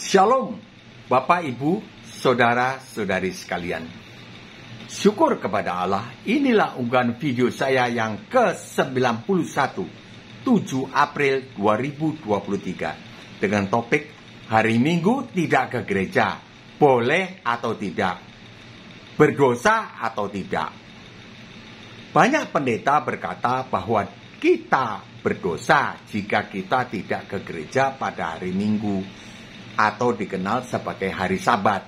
Shalom, Bapak, Ibu, Saudara-saudari sekalian. Syukur kepada Allah, inilah unggahan video saya yang ke-91, 7 April 2023. Dengan topik, hari Minggu tidak ke gereja, boleh atau tidak, berdosa atau tidak. Banyak pendeta berkata bahwa kita berdosa jika kita tidak ke gereja pada hari Minggu, atau dikenal sebagai hari Sabat.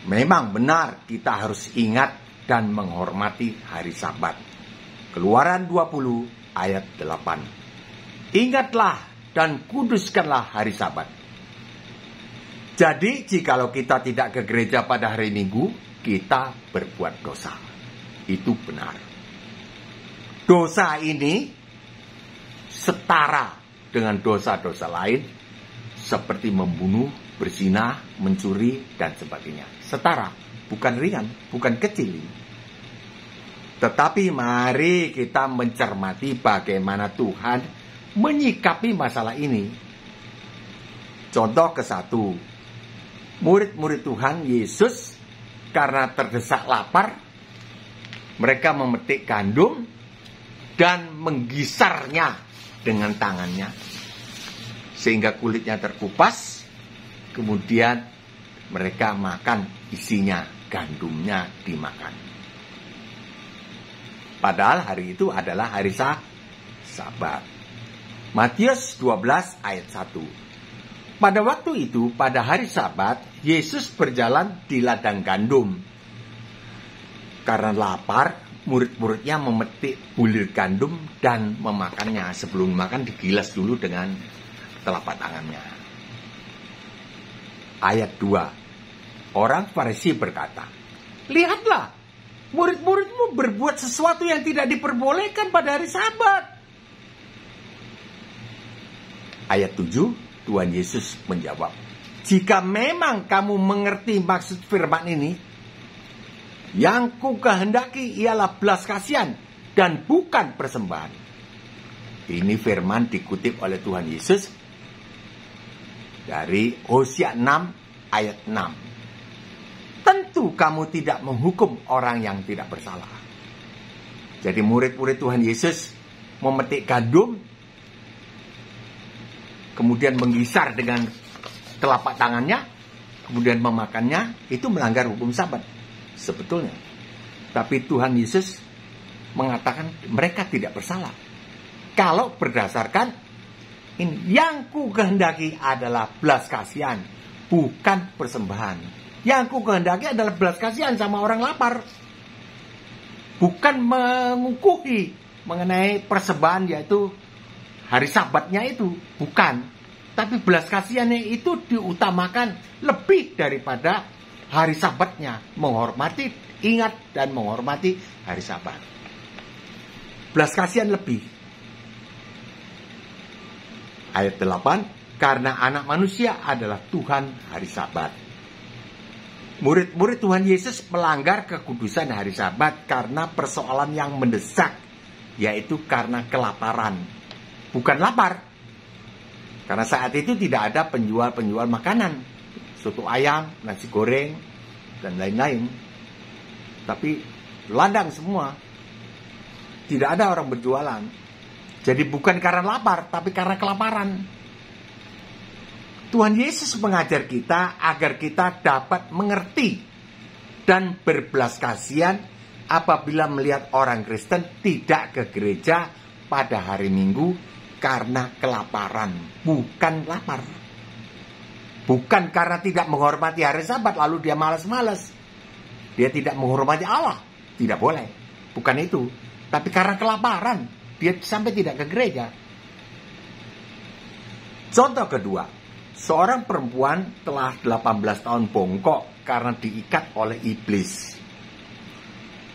Memang benar kita harus ingat dan menghormati hari Sabat. Keluaran 20 ayat 8. Ingatlah dan kuduskanlah hari Sabat. Jadi jikalau kita tidak ke gereja pada hari Minggu, kita berbuat dosa. Itu benar. Dosa ini setara dengan dosa-dosa lain, seperti membunuh, berzina, mencuri, dan sebagainya. Setara, bukan ringan, bukan kecil. Tetapi mari kita mencermati bagaimana Tuhan menyikapi masalah ini. Contoh ke-1, murid-murid Tuhan Yesus karena terdesak lapar, mereka memetik gandum dan menggisarnya dengan tangannya, sehingga kulitnya terkupas. Kemudian mereka makan isinya, gandumnya dimakan. Padahal hari itu adalah hari Sabat. Matius 12 ayat 1. Pada waktu itu, pada hari Sabat, Yesus berjalan di ladang gandum. Karena lapar, murid-muridnya memetik bulir gandum dan memakannya. Sebelum makan digilas dulu dengan telapak tangannya. Ayat 2. Orang Farisi berkata, lihatlah, murid-muridmu berbuat sesuatu yang tidak diperbolehkan pada hari Sabat. Ayat 7, Tuhan Yesus menjawab, jika memang kamu mengerti maksud firman ini, yang ku kehendaki ialah belas kasihan dan bukan persembahan. Ini firman dikutip oleh Tuhan Yesus dari Hosea 6 ayat 6. Tentu kamu tidak menghukum orang yang tidak bersalah. Jadi murid-murid Tuhan Yesus memetik gandum, kemudian menggisar dengan telapak tangannya, kemudian memakannya, itu melanggar hukum Sabat sebetulnya. Tapi Tuhan Yesus mengatakan mereka tidak bersalah. Kalau berdasarkan ini, yang ku kehendaki adalah belas kasihan, bukan persembahan. Yang ku kehendaki adalah belas kasihan sama orang lapar, bukan mengukuhi mengenai persembahan, yaitu hari Sabatnya itu, bukan. Tapi belas kasihannya itu diutamakan lebih daripada hari Sabatnya. Menghormati, ingat dan menghormati hari Sabat. Belas kasihan lebih. Ayat 8, karena anak manusia adalah Tuhan hari Sabat. Murid-murid Tuhan Yesus melanggar kekudusan hari Sabat karena persoalan yang mendesak, yaitu karena kelaparan. Bukan lapar. Karena saat itu tidak ada penjual-penjual makanan, soto ayam, nasi goreng, dan lain-lain. Tapi ladang semua. Tidak ada orang berjualan. Jadi bukan karena lapar, tapi karena kelaparan. Tuhan Yesus mengajar kita agar kita dapat mengerti dan berbelas kasihan apabila melihat orang Kristen tidak ke gereja pada hari Minggu karena kelaparan, bukan lapar. Bukan karena tidak menghormati hari Sabat lalu dia malas-malas. Dia tidak menghormati Allah, tidak boleh. Bukan itu, tapi karena kelaparan dia sampai tidak ke gereja. Contoh kedua, seorang perempuan telah 18 tahun bongkok karena diikat oleh iblis.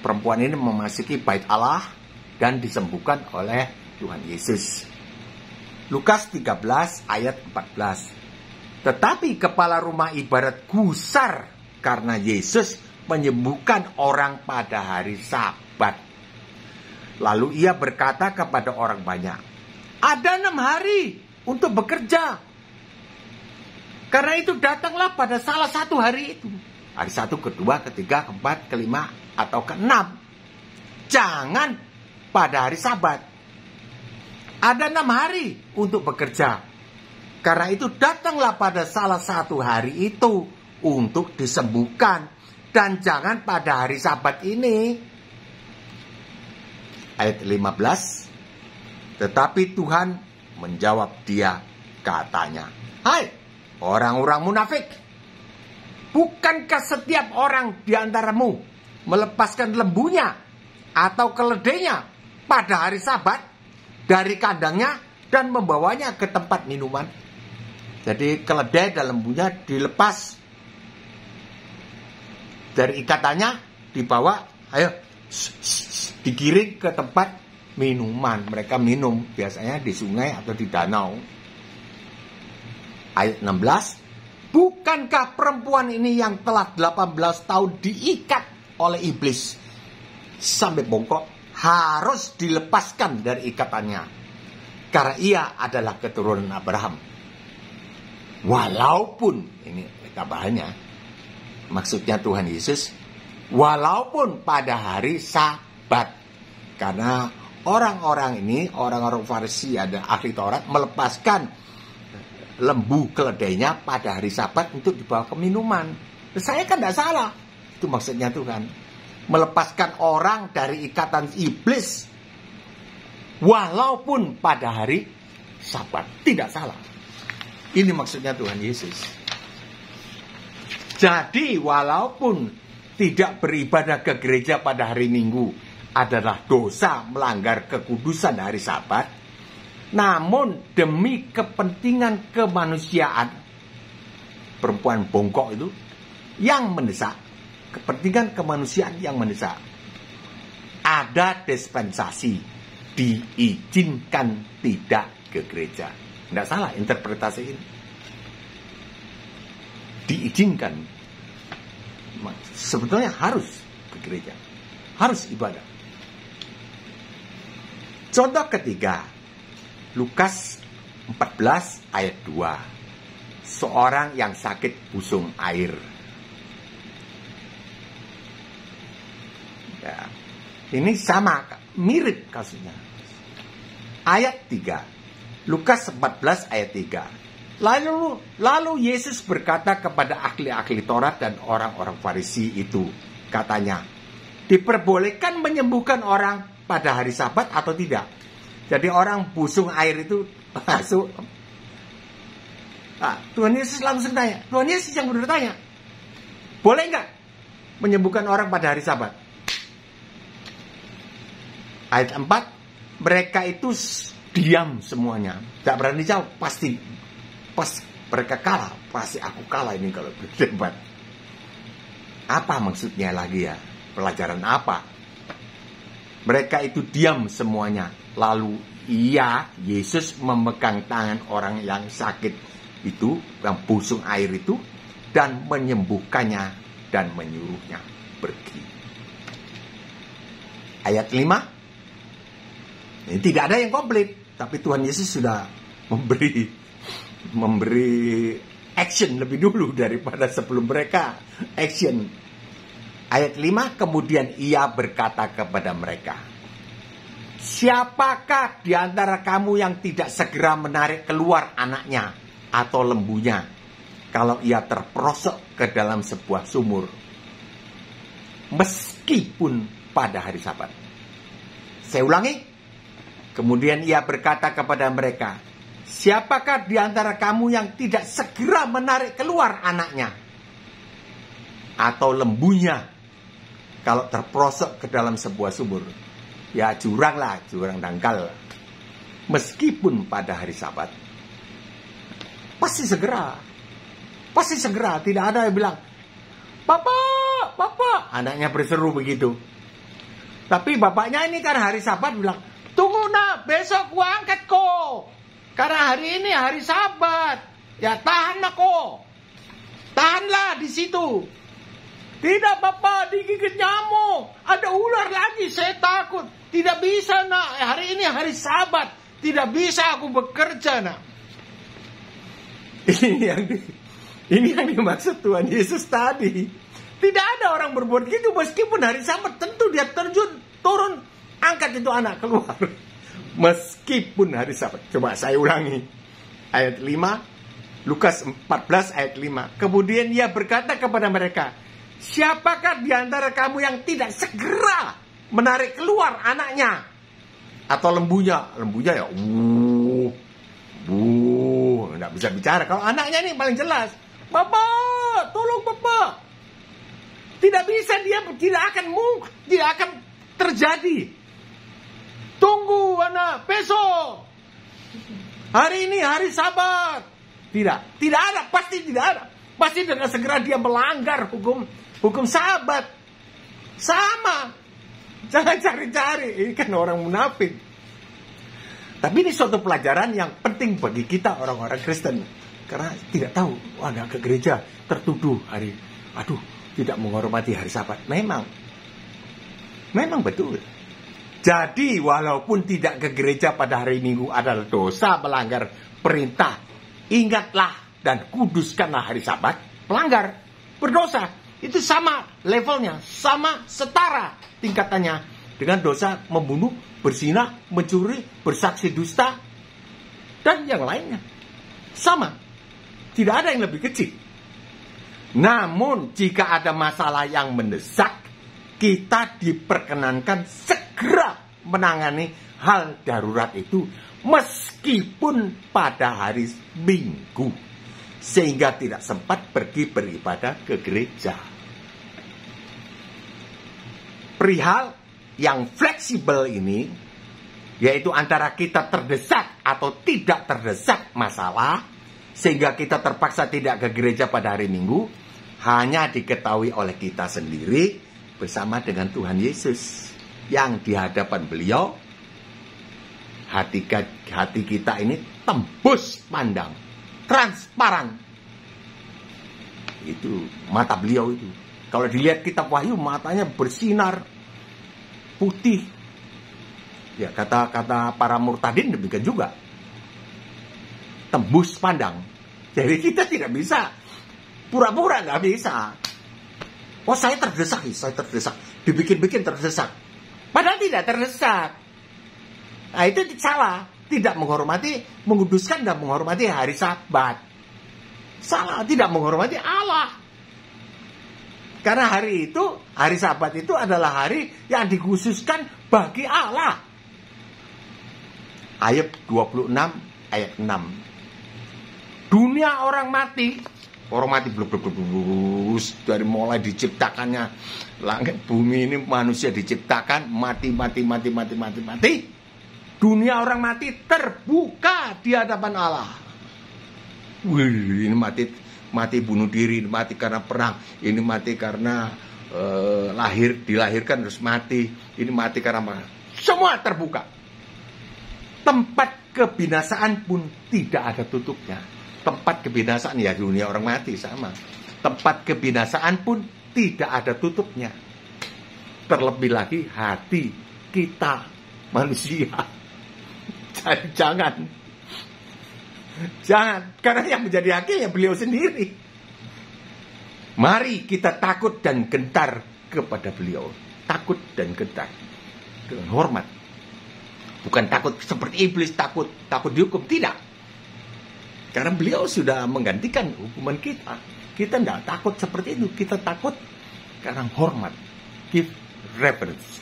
Perempuan ini memasuki bait Allah dan disembuhkan oleh Tuhan Yesus. Lukas 13 ayat 14. Tetapi kepala rumah ibadat gusar karena Yesus menyembuhkan orang pada hari Sabat. Lalu ia berkata kepada orang banyak, ada 6 hari untuk bekerja. Karena itu datanglah pada salah satu hari itu. Hari 1, kedua, ketiga, keempat, kelima, atau keenam. Jangan pada hari Sabat. Ada 6 hari untuk bekerja. Karena itu datanglah pada salah satu hari itu untuk disembuhkan. Dan jangan pada hari Sabat ini. Ayat 15. Tetapi Tuhan menjawab dia, katanya, "Hai orang-orang munafik, bukankah setiap orang di antaramu melepaskan lembunya atau keledainya pada hari Sabat dari kandangnya dan membawanya ke tempat minuman?" Jadi keledai dan lembunya dilepas dari ikatannya, dibawa, ayo digiring ke tempat minuman. Mereka minum biasanya di sungai atau di danau. Ayat 16. Bukankah perempuan ini yang telah 18 tahun diikat oleh iblis sampai bongkok harus dilepaskan dari ikatannya, karena ia adalah keturunan Abraham. Walaupun, ini tambahannya, maksudnya Tuhan Yesus, walaupun pada hari Sabat. Karena orang-orang ini, orang-orang Farisi, ada ahli Taurat, melepaskan lembu keledainya pada hari Sabat untuk dibawa ke minuman. Saya kan tidak salah. Itu maksudnya Tuhan. Melepaskan orang dari ikatan iblis walaupun pada hari Sabat. Tidak salah. Ini maksudnya Tuhan Yesus. Jadi walaupun tidak beribadah ke gereja pada hari Minggu adalah dosa melanggar kekudusan hari Sabat, namun demi kepentingan kemanusiaan, perempuan bongkok itu yang mendesak, kepentingan kemanusiaan yang mendesak, ada dispensasi, diizinkan tidak ke gereja. Tidak salah interpretasi ini. Diizinkan. Sebetulnya harus ke gereja, harus ibadah. Contoh ketiga, Lukas 14 ayat 2. Seorang yang sakit busung air. Ya, ini sama, mirip kasusnya. Ayat 3. Lukas 14 ayat 3. Lalu Yesus berkata kepada ahli-ahli Taurat dan orang-orang Farisi itu, katanya, diperbolehkan menyembuhkan orang pada hari Sabat atau tidak? Jadi orang busung air itu masuk. Tuhan Yesus langsung tanya. Tuhan Yesus yang bertanya, boleh nggak menyembuhkan orang pada hari Sabat? Ayat 4, mereka itu diam semuanya, tidak berani jawab. Pasti pas mereka kalah, pasti aku kalah ini kalau berdebat. Apa maksudnya lagi ya? Pelajaran apa? Mereka itu diam semuanya. Lalu Yesus memegang tangan orang yang sakit itu, yang busung air itu, dan menyembuhkannya dan menyuruhnya pergi. Ayat 5. Ini tidak ada yang komplit, tapi Tuhan Yesus sudah memberi action lebih dulu daripada sebelum mereka action. Ayat 5, kemudian ia berkata kepada mereka, siapakah di antara kamu yang tidak segera menarik keluar anaknya atau lembunya kalau ia terperosok ke dalam sebuah sumur, meskipun pada hari Sabat? Saya ulangi. Kemudian ia berkata kepada mereka, siapakah di antara kamu yang tidak segera menarik keluar anaknya atau lembunya kalau terperosok ke dalam sebuah sumur? Ya jurang lah, jurang dangkal. Meskipun pada hari Sabat. Pasti segera. Pasti segera. Tidak ada yang bilang, Bapak, Bapak. Anaknya berseru begitu. Tapi bapaknya ini kan hari Sabat bilang, tunggu nak, besok gua angkat kok. Karena hari ini hari Sabat. Ya tahan nak kok. Tahanlah di situ. Tidak Bapak, digigit nyamuk. Ada ular lagi, saya takut. Tidak bisa nak, hari ini hari Sabat. Tidak bisa aku bekerja nak. Ini Ini yang dimaksud Tuhan Yesus tadi. Tidak ada orang berbuat gitu meskipun hari Sabat, tentu dia turun, angkat itu anak keluar. Meskipun hari Sabat. Coba saya ulangi. Ayat 5, Lukas 14 ayat 5. Kemudian ia berkata kepada mereka, siapakah di antara kamu yang tidak segera menarik keluar anaknya atau lembunya? Lembunya ya, nggak bisa bicara. Kalau anaknya ini paling jelas, Bapak, tolong Bapak. Tidak bisa, dia tidak akan terjadi. Tunggu anak, besok. Hari ini hari Sabat. Tidak ada, pasti tidak ada. Pasti dengan segera dia melanggar hukum Sabat. Sama. Jangan cari-cari, ini kan orang munafik. Tapi ini suatu pelajaran yang penting bagi kita orang-orang Kristen. Karena tidak tahu, ada ke gereja tertuduh tidak menghormati hari Sabat. Memang betul. Jadi walaupun tidak ke gereja pada hari Minggu adalah dosa melanggar perintah, ingatlah dan kuduskanlah hari Sabat, pelanggar, berdosa. Itu sama levelnya, sama setara tingkatannya dengan dosa membunuh, berzina, mencuri, bersaksi dusta, dan yang lainnya. Sama. Tidak ada yang lebih kecil. Namun jika ada masalah yang mendesak, kita diperkenankan segera menangani hal darurat itu meskipun pada hari Minggu, sehingga tidak sempat pergi beribadah ke gereja. Perihal yang fleksibel ini, yaitu antara kita terdesak atau tidak terdesak masalah, sehingga kita terpaksa tidak ke gereja pada hari Minggu, hanya diketahui oleh kita sendiri bersama dengan Tuhan Yesus. Yang di hadapan beliau, hati kita ini tembus pandang, transparan. Itu mata beliau itu. Kalau dilihat kitab Wahyu, matanya bersinar putih. Ya, kata para murtadin demikian juga. Tembus pandang. Jadi kita tidak bisa pura-pura, nggak bisa. Oh, saya terdesak. Dibikin-bikin terdesak. Padahal tidak terdesak. Nah, itu salah. Tidak menghormati, menguduskan dan menghormati hari Sabat. Salah, tidak menghormati Allah. Karena hari Sabat itu adalah hari yang dikhususkan bagi Allah. Ayat 26, ayat 6. Dunia orang mati dari mulai diciptakannya langit bumi ini, manusia diciptakan mati. Dunia orang mati terbuka di hadapan Allah. Wih, ini mati bunuh diri, ini mati karena perang, ini mati karena dilahirkan terus mati, ini mati karena semua terbuka. Tempat kebinasaan pun tidak ada tutupnya. Tempat kebinasaan ya dunia orang mati sama. Tempat kebinasaan pun tidak ada tutupnya. Terlebih lagi hati kita manusia. Jadi jangan, karena yang menjadi hakim ya beliau sendiri. Mari kita takut dan gentar kepada beliau. Takut dan gentar dengan hormat. Bukan takut seperti iblis, takut dihukum, tidak. Karena beliau sudah menggantikan hukuman kita. Kita tidak takut seperti itu. Kita takut karena hormat. Give reverence.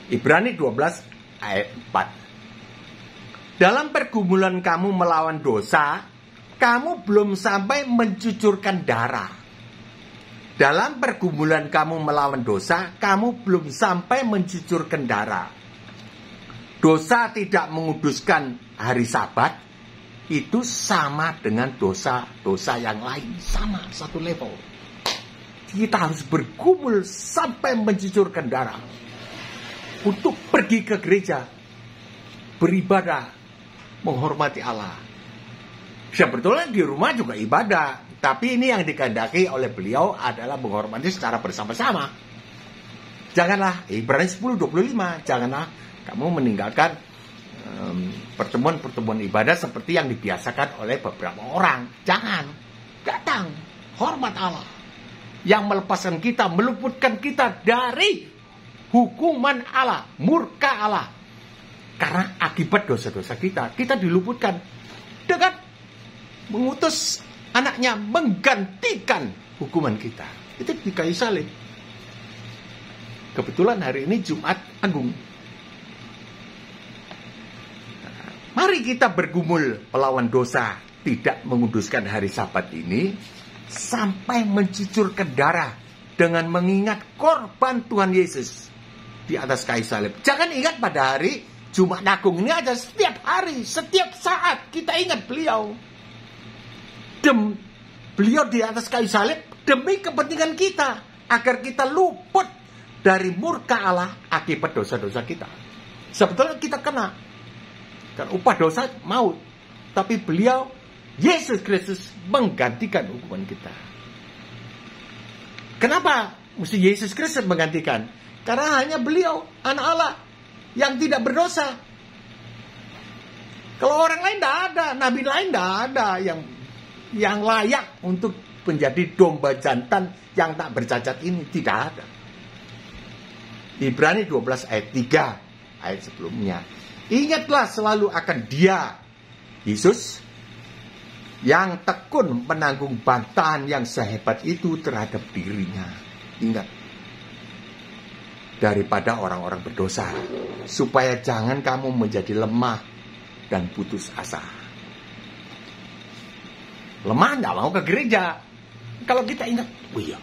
Ibrani 12 ayat 4. Dalam pergumulan kamu melawan dosa, kamu belum sampai mencucurkan darah. Dalam pergumulan kamu melawan dosa, kamu belum sampai mencucurkan darah. Dosa tidak menguduskan hari Sabat, itu sama dengan dosa-dosa yang lain. Sama, satu level. Kita harus bergumul sampai mencucurkan darah. Untuk pergi ke gereja. Beribadah. Menghormati Allah. Sebetulnya di rumah juga ibadah. Tapi ini yang dikehendaki oleh beliau adalah menghormati secara bersama-sama. Janganlah, Ibrani 10:25. Janganlah kamu meninggalkan pertemuan-pertemuan ibadah seperti yang dibiasakan oleh beberapa orang. Jangan. datang hormat Allah yang melepaskan kita, meluputkan kita dari hukuman Allah, murka Allah. Karena akibat dosa-dosa kita diluputkan dengan mengutus anaknya menggantikan hukuman kita. Itu di kayu salib. Kebetulan hari ini Jumat Agung. Mari kita bergumul melawan dosa, tidak menguduskan hari Sabat ini sampai mencucurkan darah dengan mengingat korban Tuhan Yesus di atas kayu salib. Jangan ingat pada hari Jumat Agung ini aja, setiap hari, setiap saat kita ingat beliau. Beliau di atas kayu salib demi kepentingan kita, agar kita luput dari murka Allah akibat dosa-dosa kita. Sebetulnya kita kena, kan upah dosa maut, tapi beliau Yesus Kristus menggantikan hukuman kita. Kenapa mesti Yesus Kristus menggantikan? Karena hanya beliau, anak Allah, yang tidak berdosa. Kalau orang lain tidak ada, nabi lain tidak ada yang layak untuk menjadi domba jantan yang tak bercacat ini. Tidak ada. Ibrani 12 ayat 3, ayat sebelumnya. Ingatlah selalu akan Dia, Yesus, yang tekun menanggung bantahan yang sehebat itu terhadap dirinya. Ingat, daripada orang-orang berdosa, supaya jangan kamu menjadi lemah dan putus asa. Lemah nggak mau ke gereja. Kalau kita ingat, oh iya,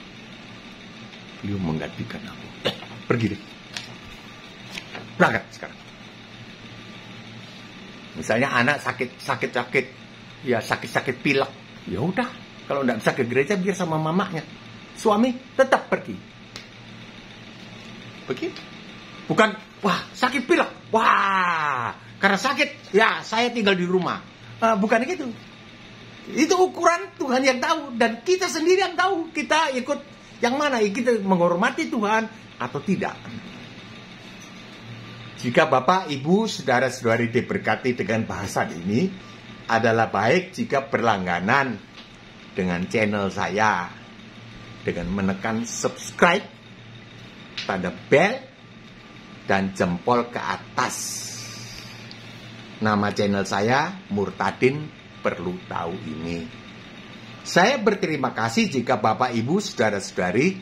beliau menggantikan aku. Pergi deh, berangkat sekarang. Misalnya anak sakit, ya sakit pilek, ya udah, kalau nggak bisa ke gereja biar sama mamanya. Suami tetap pergi. Begitu. Bukan, wah sakit pilek, wah karena sakit, ya saya tinggal di rumah. Bukan gitu. Itu ukuran Tuhan yang tahu, dan kita sendiri yang tahu kita ikut yang mana. Kita menghormati Tuhan atau tidak. Jika Bapak, Ibu, saudara-saudari diberkati dengan bahasan ini, adalah baik jika berlangganan dengan channel saya dengan menekan subscribe, tanda bel, dan jempol ke atas. Nama channel saya Murtadin Perlu Tahu Ini. Saya berterima kasih jika Bapak, Ibu, saudara-saudari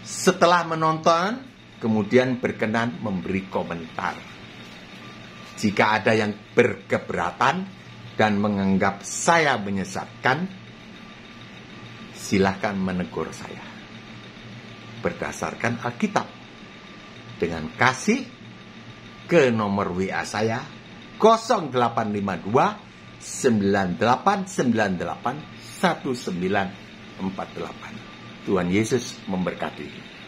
setelah menonton kemudian berkenan memberi komentar. Jika ada yang berkeberatan dan menganggap saya menyesatkan, silahkan menegur saya berdasarkan Alkitab dengan kasih ke nomor WA saya 0852 9898 1948. Tuhan Yesus memberkati.